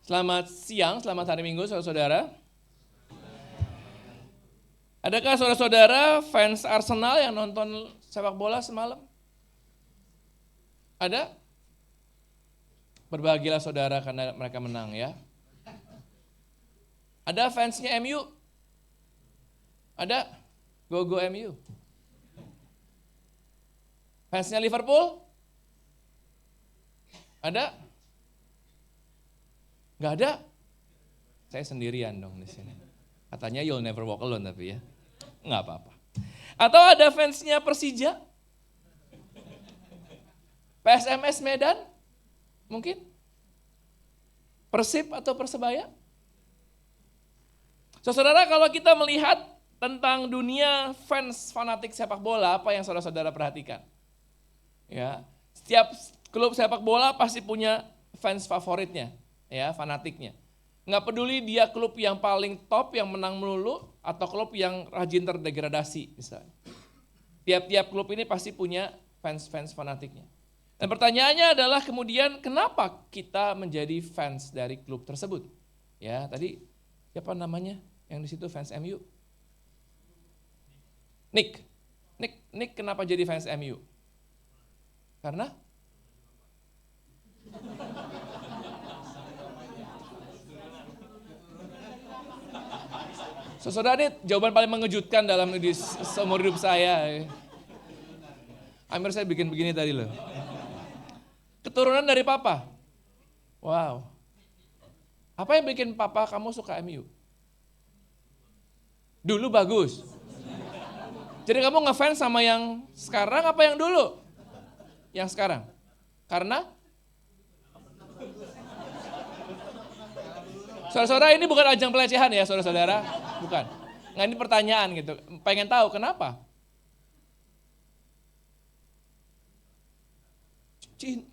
Selamat siang, selamat hari Minggu saudara-saudara. Adakah saudara-saudara fans Arsenal yang nonton sepak bola semalam? Ada? Berbahagialah saudara karena mereka menang ya. Ada fansnya MU? Ada? Go MU. Fansnya Liverpool? Ada? Gak ada? Saya sendirian dong di sini. Katanya you'll never walk alone tapi ya. Nggak apa-apa. Atau ada fansnya Persija? PSMS Medan? Mungkin? Persib atau Persebaya? Saudara, kalau kita melihat tentang dunia fans fanatik sepak bola, apa yang saudara-saudara perhatikan? Ya, setiap klub sepak bola pasti punya fans favoritnya, ya, fanatiknya. Nggak peduli dia klub yang paling top, yang menang melulu, atau klub yang rajin terdegradasi misalnya. Tiap-tiap klub ini pasti punya fans fanatiknya. Dan pertanyaannya adalah kemudian kenapa kita menjadi fans dari klub tersebut? Ya, tadi siapa namanya yang di situ fans MU? Nick kenapa jadi fans MU? Karena saudara, ini jawaban paling mengejutkan dalam seumur hidup saya. Hampir saya bikin begini tadi loh. Keturunan dari papa. Wow. Apa yang bikin papa kamu suka MU? Dulu bagus. Jadi kamu ngefans sama yang sekarang apa yang dulu? Yang sekarang. Karena saudara-saudara, ini bukan ajang pelecehan ya saudara-saudara. Bukan. Nggak, ini pertanyaan gitu. Pengen tahu kenapa?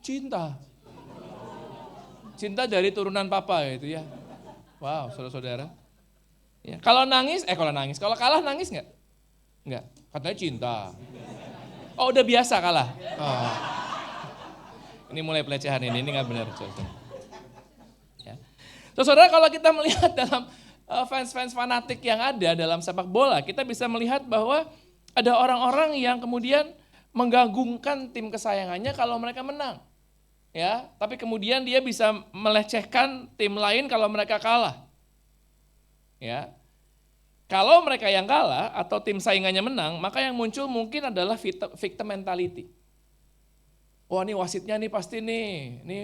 Cinta. Cinta dari turunan papa gitu ya. Wow, saudara-saudara. Ya, kalau kalah nangis nggak? Nggak. Katanya cinta. Oh, udah biasa kalah. Oh. Ini mulai pelecehan ini nggak benar. Ya. Saudara, kalau kita melihat dalam fans fanatik yang ada dalam sepak bola, kita bisa melihat bahwa ada orang-orang yang kemudian menggagungkan tim kesayangannya kalau mereka menang. Ya, tapi kemudian dia bisa melecehkan tim lain kalau mereka kalah. Ya. Kalau mereka yang kalah atau tim saingannya menang, maka yang muncul mungkin adalah victim mentality. Wah, ini wasitnya nih pasti nih, ini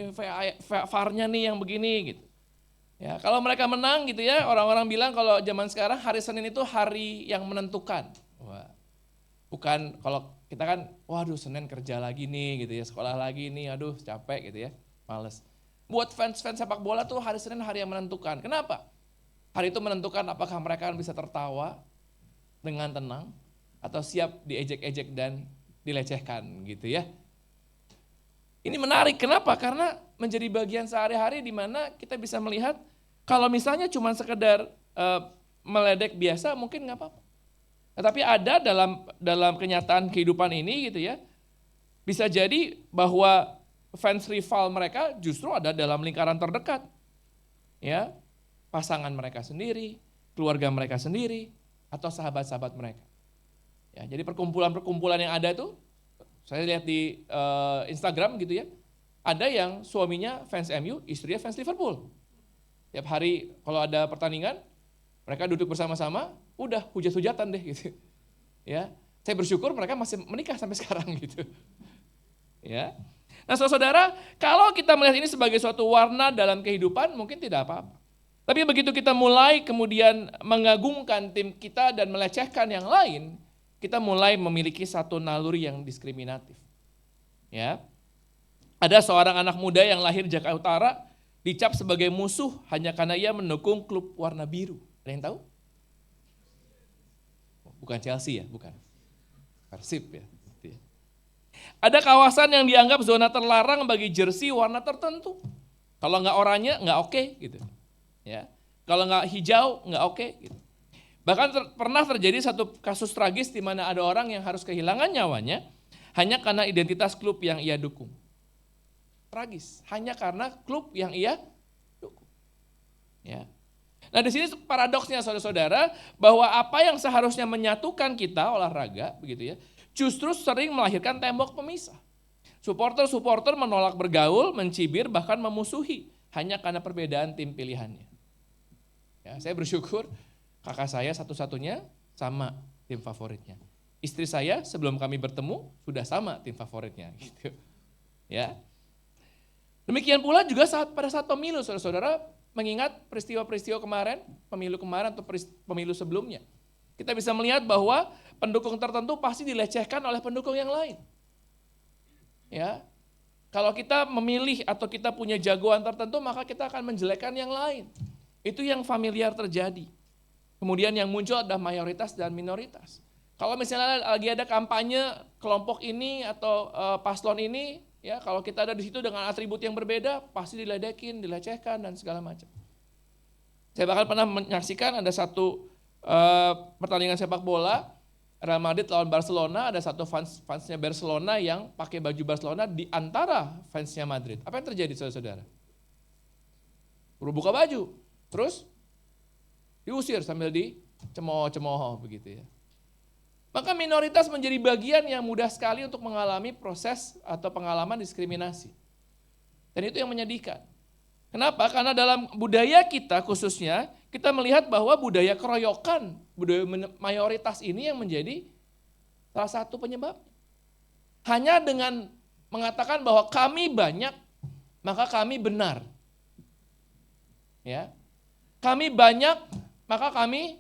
VAR-nya nih yang begini gitu. Ya, kalau mereka menang gitu ya, orang-orang bilang kalau zaman sekarang hari Senin itu hari yang menentukan. Wah, bukan kalau kita kan, waduh Senin kerja lagi nih gitu ya, sekolah lagi nih, aduh capek gitu ya, males. Buat fans sepak bola tuh hari Senin hari yang menentukan. Kenapa? Hari itu menentukan apakah mereka bisa tertawa dengan tenang atau siap diejek-ejek dan dilecehkan gitu ya. Ini menarik, kenapa? Karena menjadi bagian sehari-hari di mana kita bisa melihat kalau misalnya cuma sekedar meledek biasa mungkin nggak apa-apa. Tetapi ada dalam kenyataan kehidupan ini gitu ya, bisa jadi bahwa fans rival mereka justru ada dalam lingkaran terdekat. Ya, pasangan mereka sendiri, keluarga mereka sendiri, atau sahabat-sahabat mereka. Ya, jadi perkumpulan-perkumpulan yang ada itu, saya lihat di Instagram gitu ya, ada yang suaminya fans MU, istrinya fans Liverpool. Tiap hari kalau ada pertandingan, mereka duduk bersama-sama, udah hujat-hujatan deh gitu. Ya, saya bersyukur mereka masih menikah sampai sekarang gitu. Ya. Nah, saudara, kalau kita melihat ini sebagai suatu warna dalam kehidupan, mungkin tidak apa-apa. Tapi begitu kita mulai kemudian mengagungkan tim kita dan melecehkan yang lain, kita mulai memiliki satu naluri yang diskriminatif. Ya. Ada seorang anak muda yang lahir di Jakarta Utara, dicap sebagai musuh hanya karena ia mendukung klub warna biru. Ada yang tahu? Bukan Chelsea ya, bukan. Persib ya. Ada kawasan yang dianggap zona terlarang bagi jersey warna tertentu. Kalau nggak oranye, nggak oke gitu. Ya, kalau nggak hijau nggak oke. Gitu. Bahkan pernah terjadi satu kasus tragis di mana ada orang yang harus kehilangan nyawanya hanya karena identitas klub yang ia dukung. Tragis, hanya karena klub yang ia dukung. Ya. Nah di sini paradoksnya saudara-saudara, bahwa apa yang seharusnya menyatukan kita olahraga, begitu ya, justru sering melahirkan tembok pemisah. Supporter-supporter menolak bergaul, mencibir, bahkan memusuhi hanya karena perbedaan tim pilihannya. Ya, saya bersyukur kakak saya satu-satunya sama tim favoritnya. Istri saya sebelum kami bertemu sudah sama tim favoritnya. Gitu. Ya. Demikian pula juga pada saat pemilu, saudara-saudara, mengingat peristiwa-peristiwa kemarin, pemilu kemarin atau pemilu sebelumnya. Kita bisa melihat bahwa pendukung tertentu pasti dilecehkan oleh pendukung yang lain. Ya, kalau kita memilih atau kita punya jagoan tertentu, maka kita akan menjelekkan yang lain. Itu yang familiar terjadi. Kemudian yang muncul adalah mayoritas dan minoritas. Kalau misalnya lagi ada kampanye kelompok ini atau paslon ini, ya kalau kita ada di situ dengan atribut yang berbeda, pasti diledekin, dilecehkan dan segala macam. Saya bahkan pernah menyaksikan ada satu pertandingan sepak bola, Real Madrid lawan Barcelona, ada satu fansnya Barcelona yang pakai baju Barcelona di antara fansnya Madrid. Apa yang terjadi saudara-saudara? Buka baju, terus diusir sambil dicemooh-cemooh begitu ya. Maka minoritas menjadi bagian yang mudah sekali untuk mengalami proses atau pengalaman diskriminasi. Dan itu yang menyedihkan. Kenapa? Karena dalam budaya kita khususnya, kita melihat bahwa budaya keroyokan, budaya mayoritas ini yang menjadi salah satu penyebab. Hanya dengan mengatakan bahwa kami banyak, maka kami benar. Ya, kami banyak, maka kami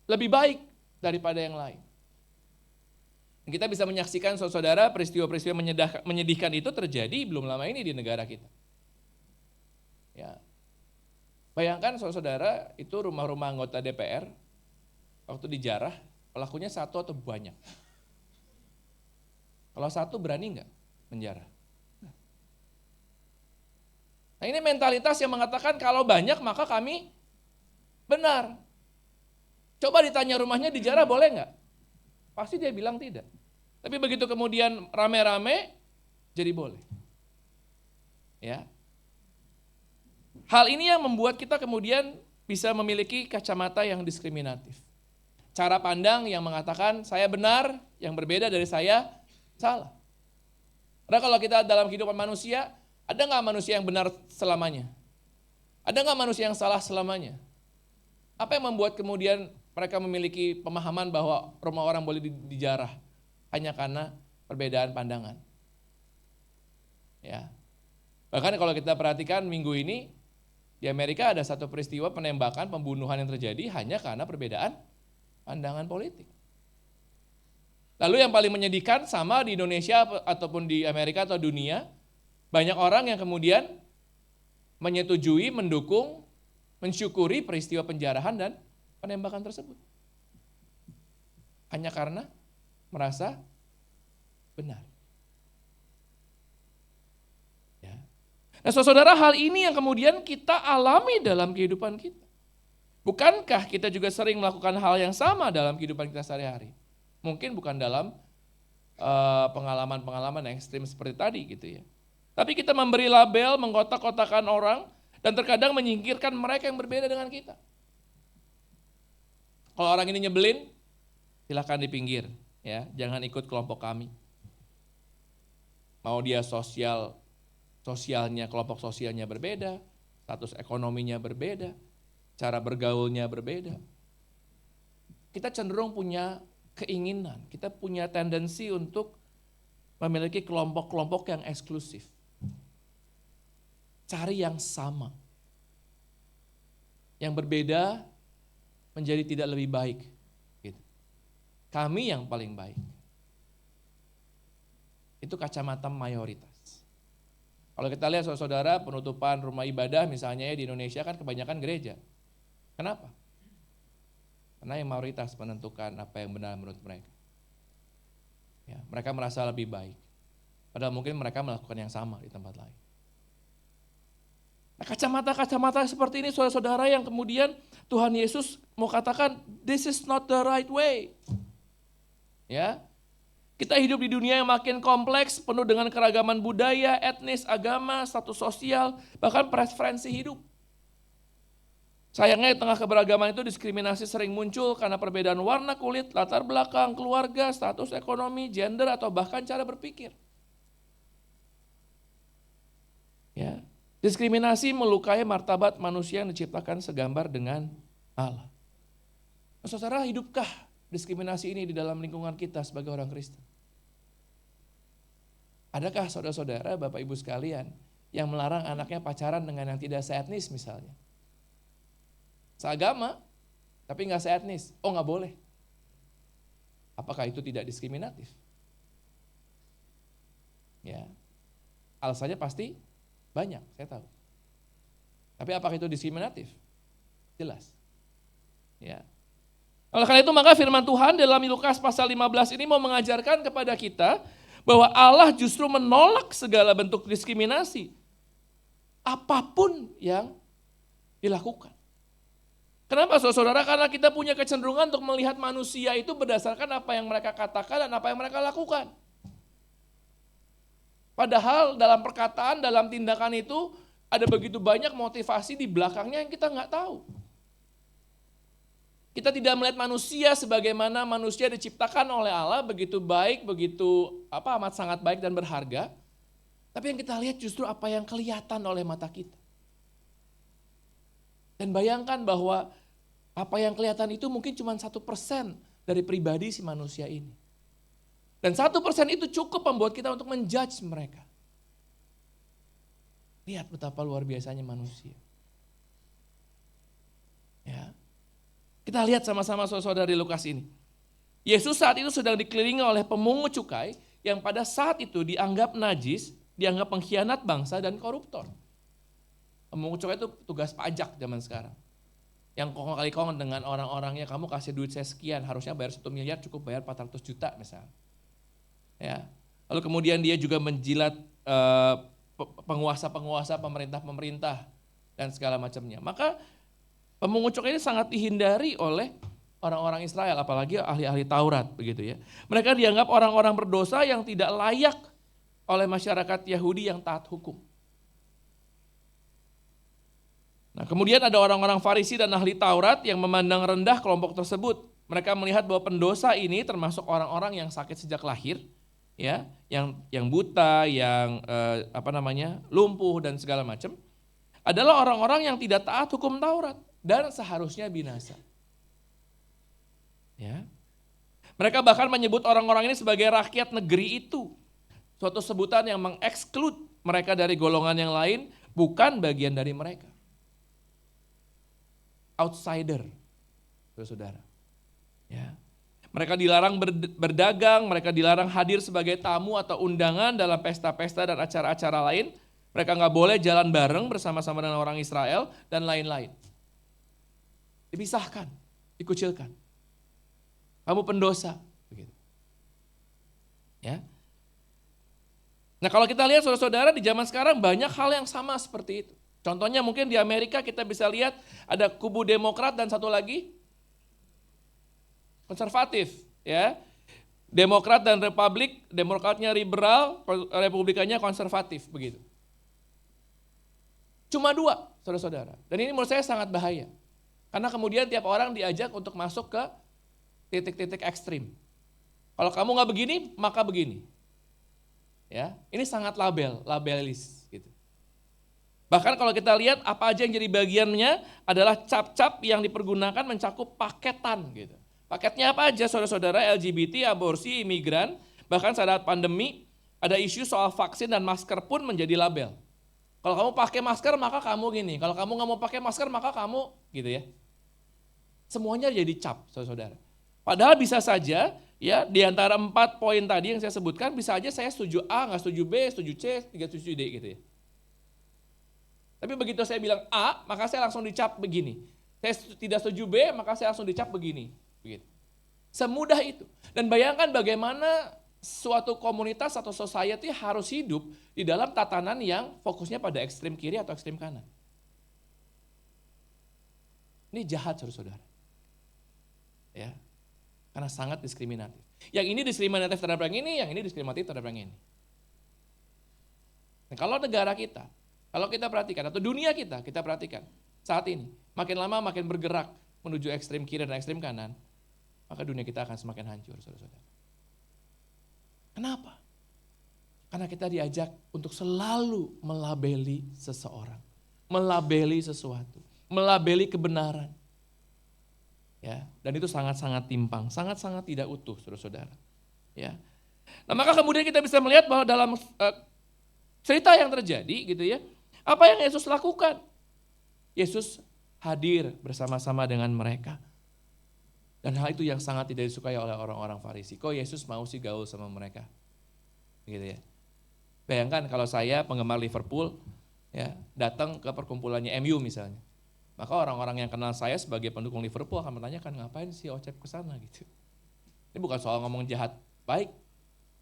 lebih baik daripada yang lain. Kita bisa menyaksikan saudara peristiwa-peristiwa menyedihkan itu terjadi belum lama ini di negara kita. Ya. Bayangkan saudara itu rumah-rumah anggota DPR waktu dijarah pelakunya satu atau banyak. Kalau satu berani nggak menjarah? Nah ini mentalitas yang mengatakan kalau banyak maka kami benar. Coba ditanya rumahnya dijarah boleh nggak? Pasti dia bilang tidak. Tapi begitu kemudian rame-rame, jadi boleh. Ya. Hal ini yang membuat kita kemudian bisa memiliki kacamata yang diskriminatif. Cara pandang yang mengatakan saya benar, yang berbeda dari saya salah. Karena kalau kita dalam kehidupan manusia, ada nggak manusia yang benar selamanya? Ada nggak manusia yang salah selamanya? Apa yang membuat kemudian mereka memiliki pemahaman bahwa rumah orang boleh dijarah hanya karena perbedaan pandangan. Ya. Bahkan kalau kita perhatikan minggu ini di Amerika ada satu peristiwa penembakan, pembunuhan yang terjadi hanya karena perbedaan pandangan politik. Lalu yang paling menyedihkan sama di Indonesia ataupun di Amerika atau dunia, banyak orang yang kemudian menyetujui, mendukung, mensyukuri peristiwa penjarahan dan penembakan tersebut. Hanya karena merasa benar. Ya. Nah saudara, hal ini yang kemudian kita alami dalam kehidupan kita. Bukankah kita juga sering melakukan hal yang sama dalam kehidupan kita sehari-hari? Mungkin bukan dalam pengalaman-pengalaman ekstrim seperti tadi gitu ya. Tapi kita memberi label, mengkotak-kotakan orang, dan terkadang menyingkirkan mereka yang berbeda dengan kita. Kalau orang ini nyebelin, silakan di pinggir, ya, jangan ikut kelompok kami. Mau dia sosialnya, kelompok sosialnya berbeda, status ekonominya berbeda, cara bergaulnya berbeda. Kita cenderung punya keinginan, kita punya tendensi untuk memiliki kelompok-kelompok yang eksklusif. Cari yang sama. Yang berbeda menjadi tidak lebih baik. Gitu. Kami yang paling baik. Itu kacamata mayoritas. Kalau kita lihat saudara-saudara penutupan rumah ibadah misalnya di Indonesia kan kebanyakan gereja. Kenapa? Karena yang mayoritas menentukan apa yang benar menurut mereka. Ya, mereka merasa lebih baik. Padahal mungkin mereka melakukan yang sama di tempat lain. Nah, kacamata-kacamata seperti ini saudara-saudara yang kemudian Tuhan Yesus mau katakan this is not the right way. Ya. Kita hidup di dunia yang makin kompleks, penuh dengan keragaman budaya, etnis, agama, status sosial, bahkan preferensi hidup. Sayangnya di tengah keberagaman itu diskriminasi sering muncul karena perbedaan warna kulit, latar belakang, keluarga, status ekonomi, gender, atau bahkan cara berpikir. Ya, diskriminasi melukai martabat manusia yang diciptakan segambar dengan Allah. Nah, saudara, hidupkah diskriminasi ini di dalam lingkungan kita sebagai orang Kristen? Adakah saudara-saudara, Bapak Ibu sekalian, yang melarang anaknya pacaran dengan yang tidak seetnis misalnya? Seagama, tapi nggak seetnis. Oh, nggak boleh. Apakah itu tidak diskriminatif? Ya, alasannya pasti banyak, saya tahu. Tapi apakah itu diskriminatif? Jelas. Ya. Oleh karena itu maka firman Tuhan dalam Lukas pasal 15 ini mau mengajarkan kepada kita bahwa Allah justru menolak segala bentuk diskriminasi. Apapun yang dilakukan. Kenapa saudara? Karena kita punya kecenderungan untuk melihat manusia itu berdasarkan apa yang mereka katakan dan apa yang mereka lakukan. Padahal dalam perkataan, dalam tindakan itu ada begitu banyak motivasi di belakangnya yang kita nggak tahu. Kita tidak melihat manusia sebagaimana manusia diciptakan oleh Allah, begitu baik, begitu amat sangat baik dan berharga. Tapi yang kita lihat justru apa yang kelihatan oleh mata kita. Dan bayangkan bahwa apa yang kelihatan itu mungkin cuma 1% dari pribadi si manusia ini. Dan 1% itu cukup membuat kita untuk menjudge mereka. Lihat betapa luar biasanya manusia. Ya. Kita lihat sama-sama saudara di Lukas ini. Yesus saat itu sedang dikelilingi oleh pemungut cukai yang pada saat itu dianggap najis, dianggap pengkhianat bangsa dan koruptor. Pemungut cukai itu tugas pajak zaman sekarang. Yang kali kong dengan orang-orangnya, kamu kasih duit saya sekian, harusnya bayar 1 miliar, cukup bayar 400 juta misalnya. Ya. Lalu kemudian dia juga menjilat penguasa-penguasa, pemerintah-pemerintah dan segala macamnya. Maka pemungut cukai ini sangat dihindari oleh orang-orang Israel, apalagi ahli-ahli Taurat begitu ya. Mereka dianggap orang-orang berdosa yang tidak layak oleh masyarakat Yahudi yang taat hukum. Nah, kemudian ada orang-orang Farisi dan ahli Taurat yang memandang rendah kelompok tersebut. Mereka melihat bahwa pendosa ini termasuk orang-orang yang sakit sejak lahir, ya, yang buta, yang lumpuh dan segala macam, adalah orang-orang yang tidak taat hukum Taurat dan seharusnya binasa. Ya. Mereka bahkan menyebut orang-orang ini sebagai rakyat negeri itu. Suatu sebutan yang mengeksklud mereka dari golongan yang lain, bukan bagian dari mereka. Outsider, saudara. Ya. Mereka dilarang berdagang, mereka dilarang hadir sebagai tamu atau undangan dalam pesta-pesta dan acara-acara lain. Mereka nggak boleh jalan bareng bersama-sama dengan orang Israel dan lain-lain. Dipisahkan, dikucilkan. Kamu pendosa, begitu. Ya. Nah, kalau kita lihat saudara-saudara di zaman sekarang banyak hal yang sama seperti itu. Contohnya mungkin di Amerika kita bisa lihat ada kubu Demokrat dan satu lagi konservatif, ya. Demokrat dan Republik, Demokratnya liberal, Republikannya konservatif, begitu. Cuma 2, saudara-saudara. Dan ini menurut saya sangat bahaya. Karena kemudian tiap orang diajak untuk masuk ke titik-titik ekstrim. Kalau kamu nggak begini, maka begini. Ya, ini sangat labelis, gitu. Bahkan kalau kita lihat apa aja yang jadi bagiannya adalah cap-cap yang dipergunakan mencakup paketan, gitu. Paketnya apa aja saudara-saudara? LGBT, aborsi, imigran, bahkan saat pandemi ada isu soal vaksin dan masker pun menjadi label. Kalau kamu pakai masker maka kamu gini, kalau kamu nggak mau pakai masker maka kamu gitu ya. Semuanya jadi cap saudara-saudara. Padahal bisa saja ya di antara 4 poin tadi yang saya sebutkan bisa aja saya setuju A, nggak setuju B, setuju C, tidak setuju D gitu ya. Tapi begitu saya bilang A, maka saya langsung dicap begini. Saya tidak setuju B, maka saya langsung dicap begini. Begitu. Semudah itu. Dan bayangkan bagaimana suatu komunitas atau society harus hidup di dalam tatanan yang fokusnya pada ekstrem kiri atau ekstrem kanan. Ini jahat saudara-saudara. Ya. Karena sangat diskriminatif. Yang ini diskriminatif terhadap yang ini, yang ini diskriminatif terhadap yang ini. Nah, kalau negara kita, kalau kita perhatikan, atau dunia kita perhatikan, saat ini. Makin lama makin bergerak menuju ekstrem kiri dan ekstrem kanan, maka dunia kita akan semakin hancur, saudara-saudara. Kenapa? Karena kita diajak untuk selalu melabeli seseorang, melabeli sesuatu, melabeli kebenaran. Ya, dan itu sangat-sangat timpang, sangat-sangat tidak utuh, saudara-saudara. Ya. Nah, maka kemudian kita bisa melihat bahwa dalam cerita yang terjadi gitu ya, apa yang Yesus lakukan? Yesus hadir bersama-sama dengan mereka. Dan hal itu yang sangat tidak disukai oleh orang-orang Farisi. Kok Yesus mau sih gaul sama mereka? Gitu ya. Bayangkan kalau saya penggemar Liverpool, ya, datang ke perkumpulannya MU misalnya. Maka orang-orang yang kenal saya sebagai pendukung Liverpool akan menanyakan, ngapain sih Ocep ke sana gitu. Ini bukan soal ngomong jahat, baik.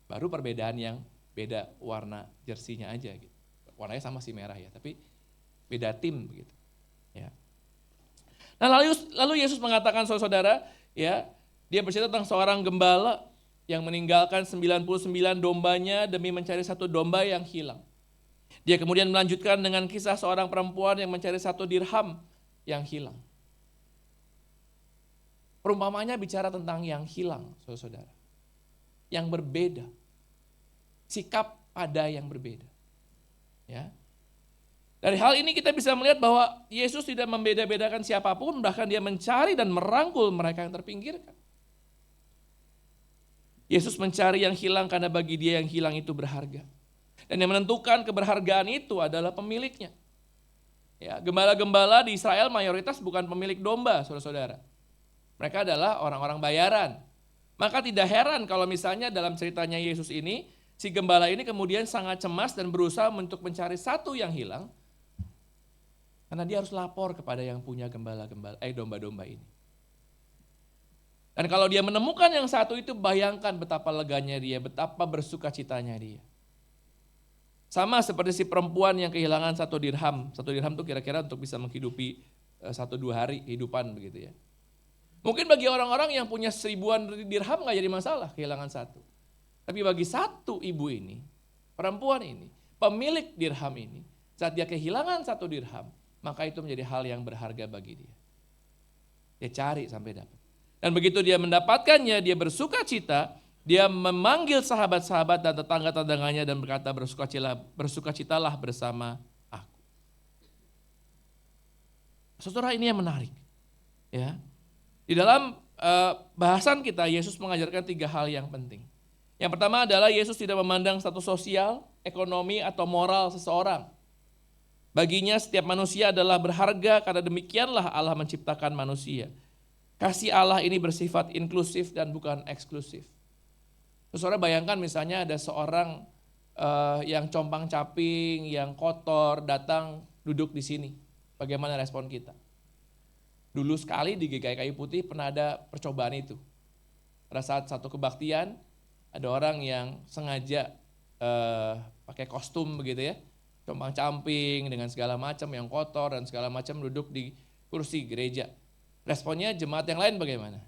Baru perbedaan yang beda warna jersinya aja gitu. Warnanya sama sih merah ya, tapi beda tim begitu. Ya. Nah, lalu Yesus mengatakan, saudara, ya, dia bercerita tentang seorang gembala yang meninggalkan 99 dombanya demi mencari satu domba yang hilang. Dia kemudian melanjutkan dengan kisah seorang perempuan yang mencari satu dirham yang hilang. Perumpamanya bicara tentang yang hilang, saudara. Yang berbeda. Sikap pada yang berbeda. Ya. Dari hal ini kita bisa melihat bahwa Yesus tidak membeda-bedakan siapapun, bahkan dia mencari dan merangkul mereka yang terpinggirkan. Yesus mencari yang hilang karena bagi dia yang hilang itu berharga. Dan yang menentukan keberhargaan itu adalah pemiliknya. Ya, gembala-gembala di Israel mayoritas bukan pemilik domba, saudara-saudara. Mereka adalah orang-orang bayaran. Maka tidak heran kalau misalnya dalam ceritanya Yesus ini, si gembala ini kemudian sangat cemas dan berusaha untuk mencari satu yang hilang. Karena dia harus lapor kepada yang punya domba-domba ini. Dan kalau dia menemukan yang satu itu, bayangkan betapa leganya dia, betapa bersukacitanya dia. Sama seperti si perempuan yang kehilangan satu dirham. Satu dirham itu kira-kira untuk bisa menghidupi 1-2 hari kehidupan begitu ya. Mungkin bagi orang-orang yang punya 1000-an dirham gak jadi masalah kehilangan satu. Tapi bagi satu ibu ini, perempuan ini, pemilik dirham ini, saat dia kehilangan satu dirham, maka itu menjadi hal yang berharga bagi dia. Dia cari sampai dapat. Dan begitu dia mendapatkannya, dia bersuka cita, dia memanggil sahabat-sahabat dan tetangga-tetangganya dan berkata, bersukacitalah bersama aku. Saudara, ini yang menarik. Ya. Di dalam bahasan kita, Yesus mengajarkan 3 hal yang penting. Yang pertama adalah Yesus tidak memandang status sosial, ekonomi, atau moral seseorang. Baginya setiap manusia adalah berharga karena demikianlah Allah menciptakan manusia. Kasih Allah ini bersifat inklusif dan bukan eksklusif. Saudara bayangkan misalnya ada seorang yang compang-caping, yang kotor, datang duduk di sini. Bagaimana respon kita? Dulu sekali di GKI Kayu Putih pernah ada percobaan itu. Pada saat satu kebaktian, ada orang yang sengaja pakai kostum begitu ya, compang-camping dengan segala macam yang kotor dan segala macam duduk di kursi gereja. Responnya jemaat yang lain bagaimana?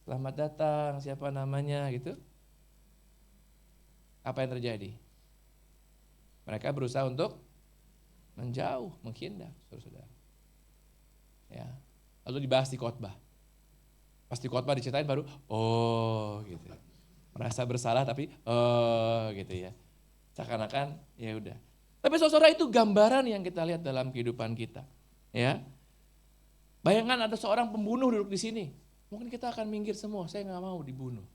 Selamat datang, siapa namanya gitu. Apa yang terjadi? Mereka berusaha untuk menjauh, menghindar, saudara-saudara. Ya. Lalu dibahas di khotbah. Pas di khotbah diceritain baru, oh gitu. Merasa bersalah tapi gitu ya. Seakan-akan ya udah. Tapi saudara, itu gambaran yang kita lihat dalam kehidupan kita. Ya. Bayangkan ada seorang pembunuh duduk di sini. Mungkin kita akan minggir semua, saya nggak mau dibunuh.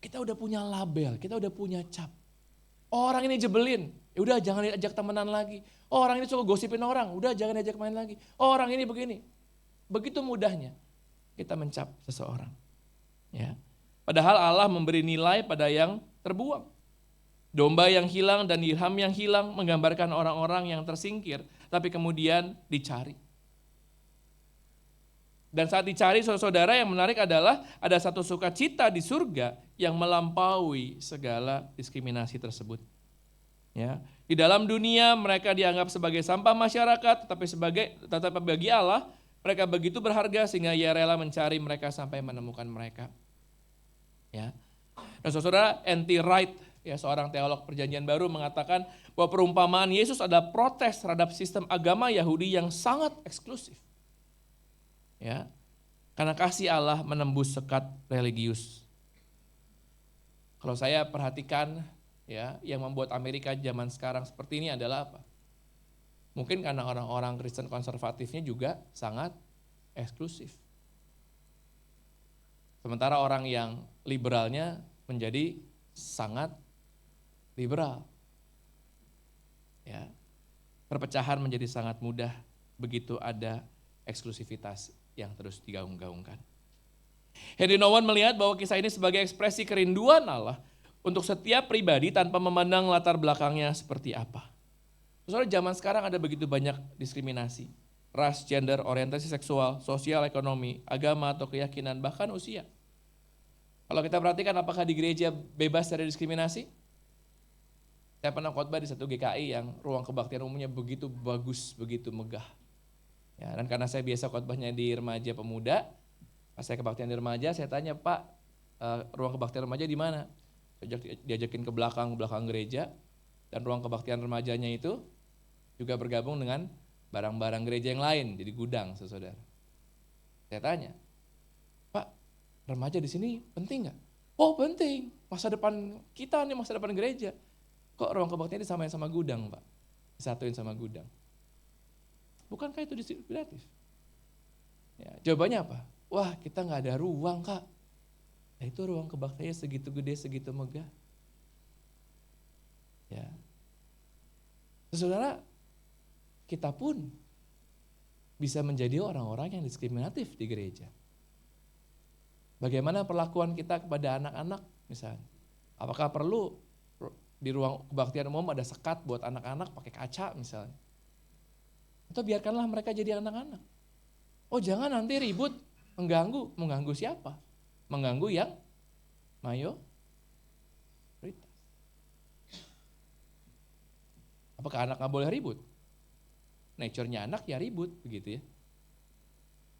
Kita udah punya label, kita udah punya cap. Orang ini jebelin, ya udah jangan diajak temenan lagi. Orang ini suka gosipin orang, udah jangan diajak main lagi. Orang ini begini. Begitu mudahnya kita mencap seseorang. Ya. Padahal Allah memberi nilai pada yang terbuang. Domba yang hilang dan dirham yang hilang menggambarkan orang-orang yang tersingkir, tapi kemudian dicari. Dan saat dicari, saudara, yang menarik adalah ada satu sukacita di surga yang melampaui segala diskriminasi tersebut. Ya, di dalam dunia mereka dianggap sebagai sampah masyarakat, tetapi bagi Allah mereka begitu berharga sehingga Ia rela mencari mereka sampai menemukan mereka. Ya. Dan saudara, N.T. Wright ya seorang teolog Perjanjian Baru mengatakan bahwa perumpamaan Yesus adalah protes terhadap sistem agama Yahudi yang sangat eksklusif. Ya. Karena kasih Allah menembus sekat religius. Kalau saya perhatikan ya, yang membuat Amerika zaman sekarang seperti ini adalah apa? Mungkin karena orang-orang Kristen konservatifnya juga sangat eksklusif. Sementara orang yang liberalnya menjadi sangat liberal. Ya. Perpecahan menjadi sangat mudah begitu ada eksklusivitas yang terus digaung-gaungkan. Henry Nouwen melihat bahwa kisah ini sebagai ekspresi kerinduan Allah untuk setiap pribadi tanpa memandang latar belakangnya seperti apa. Soalnya zaman sekarang ada begitu banyak diskriminasi. Ras, gender, orientasi seksual, sosial, ekonomi, agama atau keyakinan, bahkan usia. Kalau kita perhatikan apakah di gereja bebas dari diskriminasi? Saya pernah khotbah di satu GKI yang ruang kebaktian umumnya begitu bagus, begitu megah. Ya, dan karena saya biasa khotbahnya di remaja pemuda, pas saya kebaktian di remaja, saya tanya, Pak, ruang kebaktian remaja di mana? Diajakin ke belakang gereja, dan ruang kebaktian remajanya itu juga bergabung dengan barang-barang gereja yang lain, jadi gudang, saudara. Saya tanya, Pak, remaja di sini penting nggak? Oh penting, masa depan kita nih, masa depan gereja. Kok ruang kebaktian disamain sama gudang, Pak? Disatuin sama gudang. Bukankah itu diskriminatif? Ya, jawabannya apa? Wah, kita nggak ada ruang, Kak. Nah, itu ruang kebaktiannya segitu gede, segitu megah. Ya. Saudara, kita pun bisa menjadi orang-orang yang diskriminatif di gereja. Bagaimana perlakuan kita kepada anak-anak misalnya? Apakah perlu di ruang kebaktian umum ada sekat buat anak-anak pakai kaca misalnya? Atau biarkanlah mereka jadi anak-anak? Oh jangan nanti ribut, mengganggu siapa? Mengganggu yang mayoritas. Apakah anak nggak boleh ribut? Nature-nya anak ya ribut, begitu ya.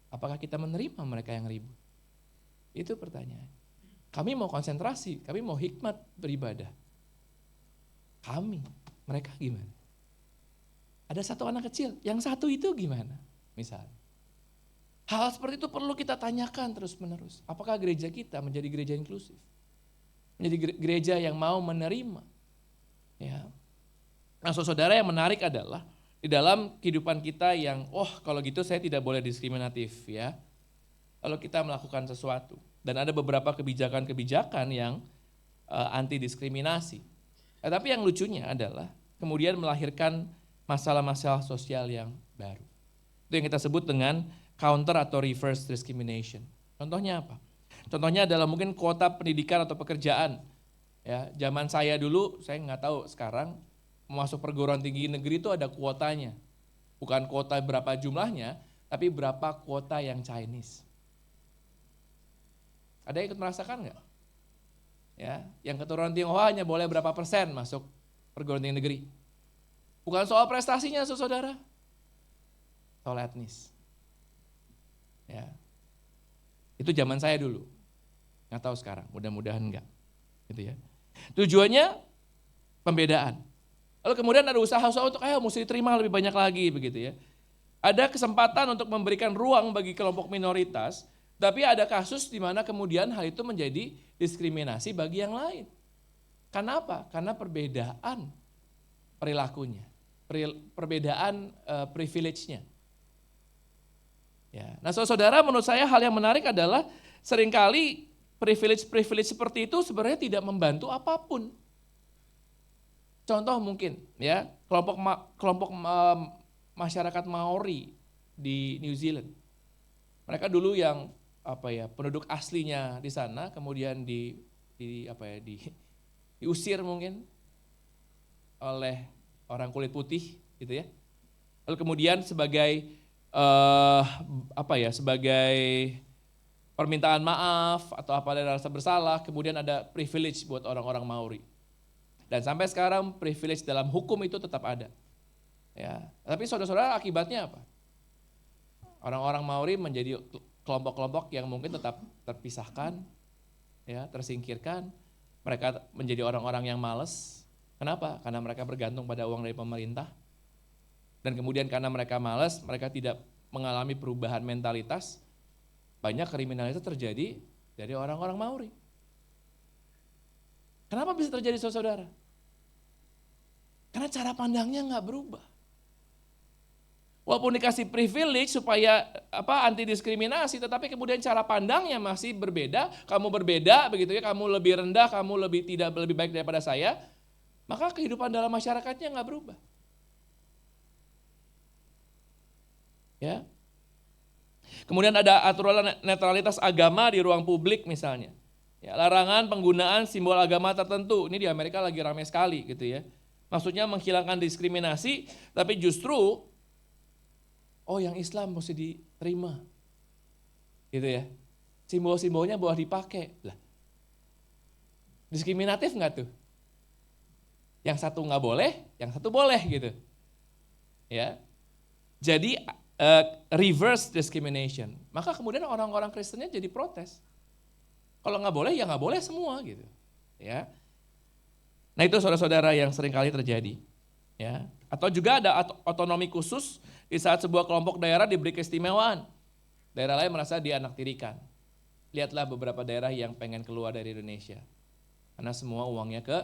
Apakah kita menerima mereka yang ribut? Itu pertanyaan. Kami mau konsentrasi, kami mau hikmat beribadah. Mereka gimana? Ada satu anak kecil, yang satu itu gimana? Misalnya. Hal seperti itu perlu kita tanyakan terus-menerus. Apakah gereja kita menjadi gereja inklusif? Menjadi gereja yang mau menerima? Ya. Nah, saudara, yang menarik adalah di dalam kehidupan kita yang, kalau gitu saya tidak boleh diskriminatif ya. Kalau kita melakukan sesuatu. Dan ada beberapa kebijakan-kebijakan yang anti diskriminasi. Tapi yang lucunya adalah kemudian melahirkan masalah-masalah sosial yang baru. Itu yang kita sebut dengan counter atau reverse discrimination. Contohnya apa? Contohnya adalah mungkin kuota pendidikan atau pekerjaan. Ya, zaman saya dulu, saya nggak tahu sekarang, masuk perguruan tinggi negeri itu ada kuotanya. Bukan kuota berapa jumlahnya, tapi berapa kuota yang Chinese. Ada yang ikut merasakan nggak? Ya, yang keturunan Tionghoa hanya boleh berapa persen masuk perguruan tinggi negeri. Bukan soal prestasinya, saudara. Soal etnis. Ya. Itu zaman saya dulu. Nggak tahu sekarang, mudah-mudahan enggak. Gitu ya. Tujuannya pembedaan. Lalu kemudian ada usaha-usaha untuk mesti diterima lebih banyak lagi begitu ya. Ada kesempatan untuk memberikan ruang bagi kelompok minoritas, tapi ada kasus di mana kemudian hal itu menjadi diskriminasi bagi yang lain. Karena apa? Karena perbedaan perilakunya, perbedaan privilege-nya. Ya. Nah saudara, menurut saya hal yang menarik adalah seringkali privilege seperti itu sebenarnya tidak membantu apapun. Contoh mungkin ya, kelompok masyarakat Maori di New Zealand. Mereka dulu yang penduduk aslinya di sana, kemudian diusir mungkin oleh orang kulit putih gitu ya. Lalu kemudian sebagai sebagai permintaan maaf atau dari rasa bersalah, kemudian ada privilege buat orang-orang Maori. Dan sampai sekarang privilege dalam hukum itu tetap ada. Ya, tapi saudara-saudara akibatnya apa? Orang-orang Maori menjadi kelompok-kelompok yang mungkin tetap terpisahkan, ya, tersingkirkan, Mereka menjadi orang-orang yang malas. Kenapa? Karena mereka bergantung pada uang dari pemerintah. Dan kemudian karena mereka malas, mereka tidak mengalami perubahan mentalitas. Banyak kriminalitas terjadi dari orang-orang Mauri. Kenapa bisa terjadi saudara? Karena cara pandangnya nggak berubah. Walaupun dikasih privilege supaya anti diskriminasi, tetapi kemudian cara pandangnya masih berbeda. Kamu berbeda, begitu ya. Kamu lebih rendah, kamu tidak lebih baik daripada saya. Maka kehidupan dalam masyarakatnya nggak berubah. Ya. Kemudian ada aturan netralitas agama di ruang publik misalnya. Ya, larangan penggunaan simbol agama tertentu. Ini di Amerika lagi ramai sekali gitu ya. Maksudnya menghilangkan diskriminasi, tapi justru yang Islam mesti diterima. Gitu ya. Simbol-simbolnya boleh dipakai. Lah. Diskriminatif enggak tuh? Yang satu enggak boleh, yang satu boleh gitu. Ya. Jadi reverse discrimination. Maka kemudian orang-orang Kristennya jadi protes. Kalau enggak boleh, ya enggak boleh semua gitu. Ya. Nah, itu saudara-saudara yang seringkali terjadi. Ya. Atau juga ada otonomi khusus di saat sebuah kelompok daerah diberi keistimewaan. Daerah lain merasa dianaktirikan. Lihatlah beberapa daerah yang pengen keluar dari Indonesia. Karena semua uangnya ke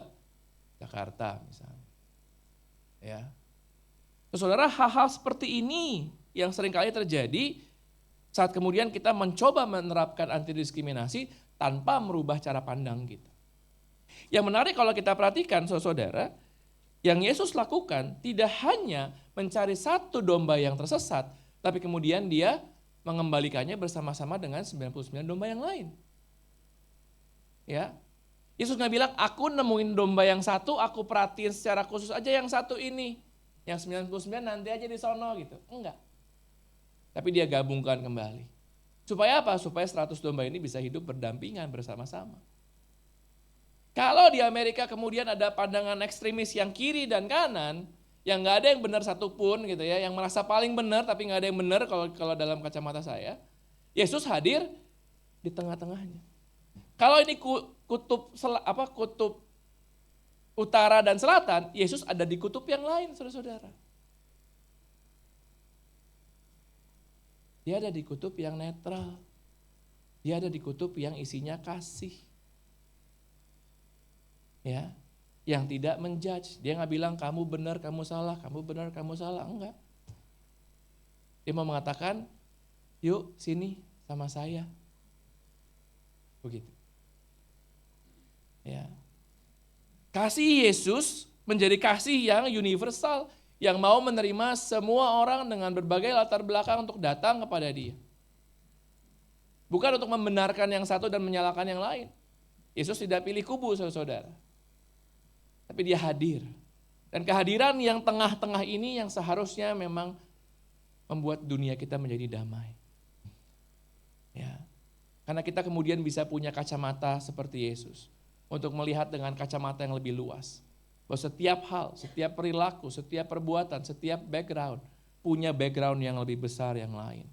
Jakarta misalnya. Ya. Saudara, hal-hal seperti ini yang seringkali terjadi saat kemudian kita mencoba menerapkan anti diskriminasi tanpa merubah cara pandang kita. Yang menarik kalau kita perhatikan saudara, yang Yesus lakukan tidak hanya mencari satu domba yang tersesat, tapi kemudian dia mengembalikannya bersama-sama dengan 99 domba yang lain. Ya, Yesus nggak bilang, aku nemuin domba yang satu, aku perhatiin secara khusus aja yang satu ini. Yang 99 nanti aja di sono gitu. Enggak. Tapi dia gabungkan kembali. Supaya apa? Supaya 100 domba ini bisa hidup berdampingan bersama-sama. Kalau di Amerika kemudian ada pandangan ekstremis yang kiri dan kanan, yang nggak ada yang benar satupun gitu ya, yang merasa paling benar tapi nggak ada yang benar kalau dalam kacamata saya, Yesus hadir di tengah-tengahnya. Kalau ini kutub utara dan selatan, Yesus ada di kutub yang lain, saudara-saudara. Dia ada di kutub yang netral. Dia ada di kutub yang isinya kasih. Ya, yang tidak menjudge. Dia nggak bilang kamu benar, kamu salah, kamu benar, kamu salah, enggak. Dia mau mengatakan, yuk sini sama saya. Begitu. Ya. Kasih Yesus menjadi kasih yang universal, yang mau menerima semua orang dengan berbagai latar belakang untuk datang kepada Dia. Bukan untuk membenarkan yang satu dan menyalahkan yang lain. Yesus tidak pilih kubu, saudara-saudara. Tapi dia hadir. Dan kehadiran yang tengah-tengah ini yang seharusnya memang membuat dunia kita menjadi damai. Ya. Karena kita kemudian bisa punya kacamata seperti Yesus. Untuk melihat dengan kacamata yang lebih luas. Bahwa setiap hal, setiap perilaku, setiap perbuatan, setiap background punya background yang lebih besar yang lain.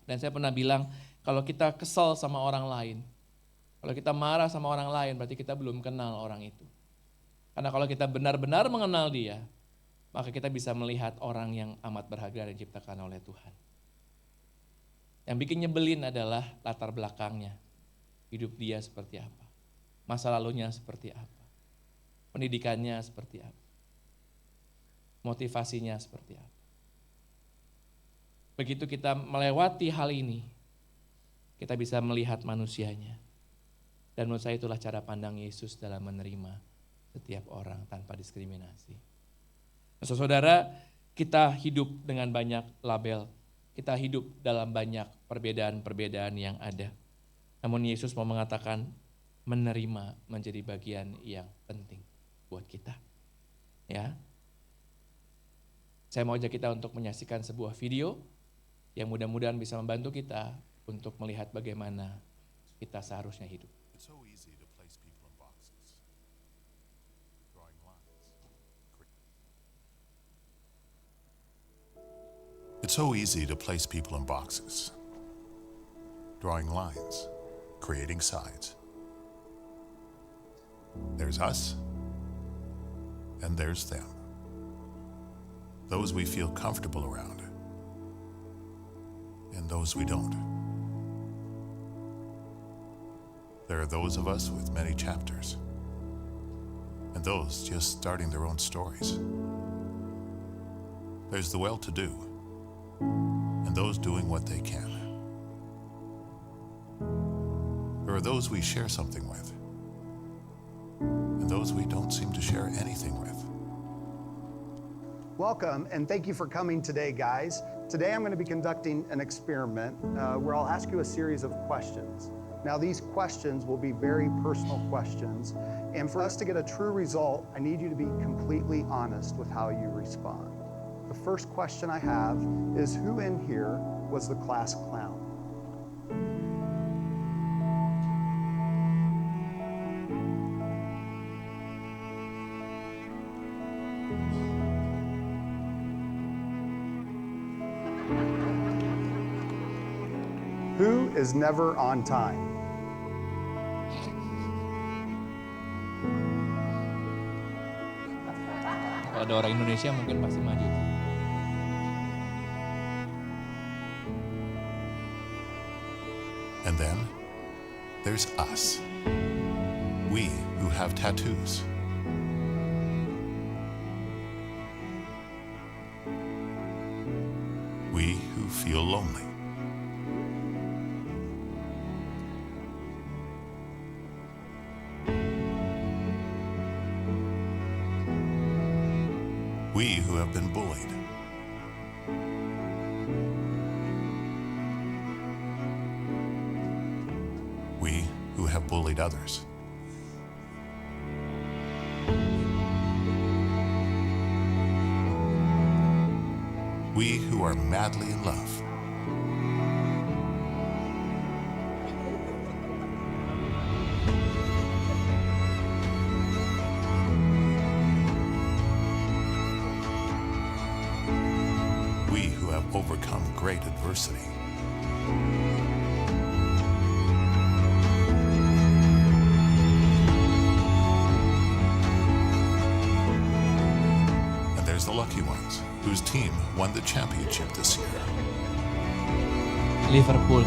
Dan saya pernah bilang, kalau kita kesal sama orang lain, kalau kita marah sama orang lain, berarti kita belum kenal orang itu. Karena kalau kita benar-benar mengenal dia, maka kita bisa melihat orang yang amat berharga dan diciptakan oleh Tuhan. Yang bikin nyebelin adalah latar belakangnya. Hidup dia seperti apa. Masa lalunya seperti apa. Pendidikannya seperti apa. Motivasinya seperti apa. Begitu kita melewati hal ini, kita bisa melihat manusianya. Dan menurut saya itulah cara pandang Yesus dalam menerima setiap orang tanpa diskriminasi. Nah, saudara, kita hidup dengan banyak label. Kita hidup dalam banyak perbedaan-perbedaan yang ada. Namun Yesus mau mengatakan menerima menjadi bagian yang penting buat kita. Ya. Saya mau ajak kita untuk menyaksikan sebuah video yang mudah-mudahan bisa membantu kita untuk melihat bagaimana kita seharusnya hidup. It's so easy to place people in boxes, drawing lines, creating sides. There's us, and there's them. Those we feel comfortable around, and those we don't. There are those of us with many chapters, and those just starting their own stories. There's the well-to-do, and those doing what they can. There are those we share something with, and those we don't seem to share anything with. Welcome, and thank you for coming today, guys. Today I'm going to be conducting an experiment where I'll ask you a series of questions. Now, these questions will be very personal questions, and for us to get a true result, I need you to be completely honest with how you respond. The first question I have is, who in here was the class clown? Who is never on time? Kalau ada orang Indonesia mungkin pasti maju. And then there's us. We who have tattoos. We who feel lonely. We who have been bullied. We who have bullied others. We who are madly in love. We who have overcome great adversity. And there's the lucky ones whose team won the championship this year. Liverpool.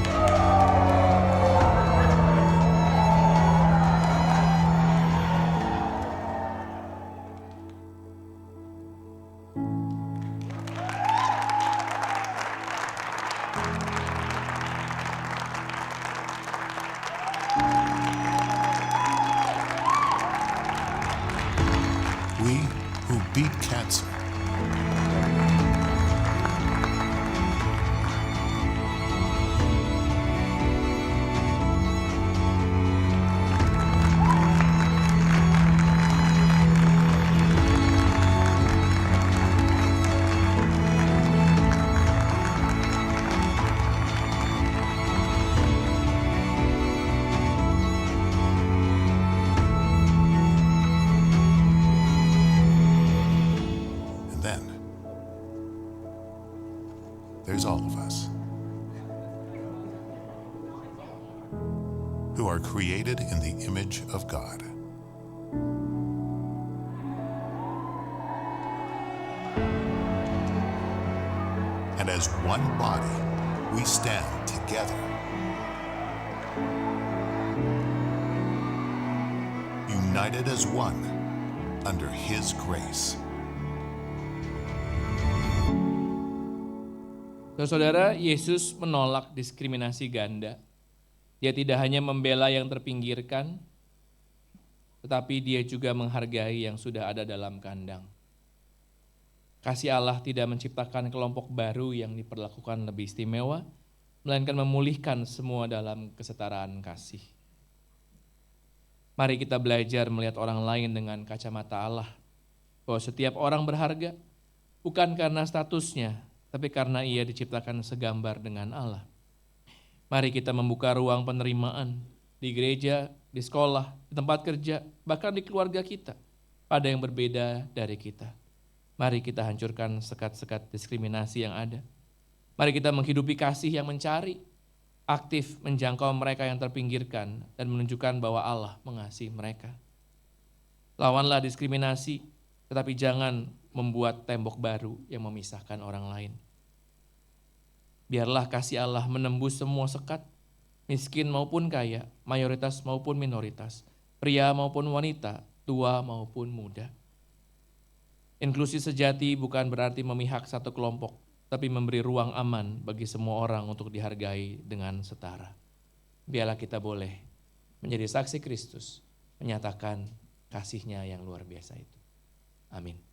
We who beat cancer. And then there's all of us who are created in the image of God. And as one body, we stand together, united as one under His grace. Saudara, Yesus menolak diskriminasi ganda. Dia tidak hanya membela yang terpinggirkan, tetapi dia juga menghargai yang sudah ada dalam kandang. Kasih Allah tidak menciptakan kelompok baru yang diperlakukan lebih istimewa, melainkan memulihkan semua dalam kesetaraan kasih. Mari kita belajar melihat orang lain dengan kacamata Allah, bahwa setiap orang berharga, bukan karena statusnya, tapi karena ia diciptakan segambar dengan Allah. Mari kita membuka ruang penerimaan di gereja, di sekolah, di tempat kerja, bahkan di keluarga kita, pada yang berbeda dari kita. Mari kita hancurkan sekat-sekat diskriminasi yang ada. Mari kita menghidupi kasih yang mencari, aktif menjangkau mereka yang terpinggirkan, dan menunjukkan bahwa Allah mengasihi mereka. Lawanlah diskriminasi, tetapi jangan membuat tembok baru yang memisahkan orang lain. Biarlah kasih Allah menembus semua sekat, miskin maupun kaya, mayoritas maupun minoritas, pria maupun wanita, tua maupun muda. Inklusi sejati bukan berarti memihak satu kelompok, tapi memberi ruang aman bagi semua orang untuk dihargai dengan setara. Biarlah kita boleh menjadi saksi Kristus, menyatakan kasih-Nya yang luar biasa itu. Amin.